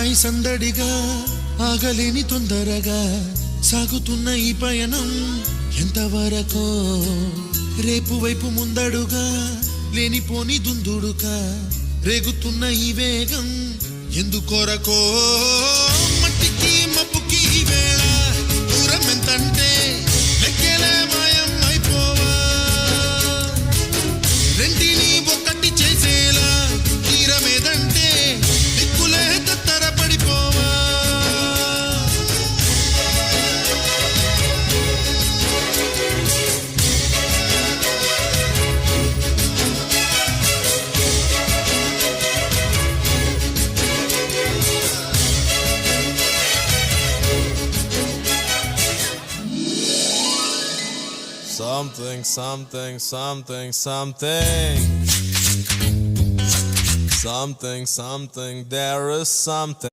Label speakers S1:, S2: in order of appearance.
S1: Hi సందడిగా ఆగలేని తొందరగా సాగుతున్న ఈ పయనం ఎంతవరకో రేపు వైపు ముందడుగా లేనిపోని దుందుడుగా రేగుతున్న ఈ వేగం ఎందుకొరకో మట్టికి మప్పుకి వేళ దూరం ఎంతంటే లెక్కలే మాయం అయిపోవా రెండిని ఒక్కటి చేసేలా తీరమేదంటే దిక్కులే తత్తర పడిపోవా
S2: Something, something, something, something, something, something, there is something.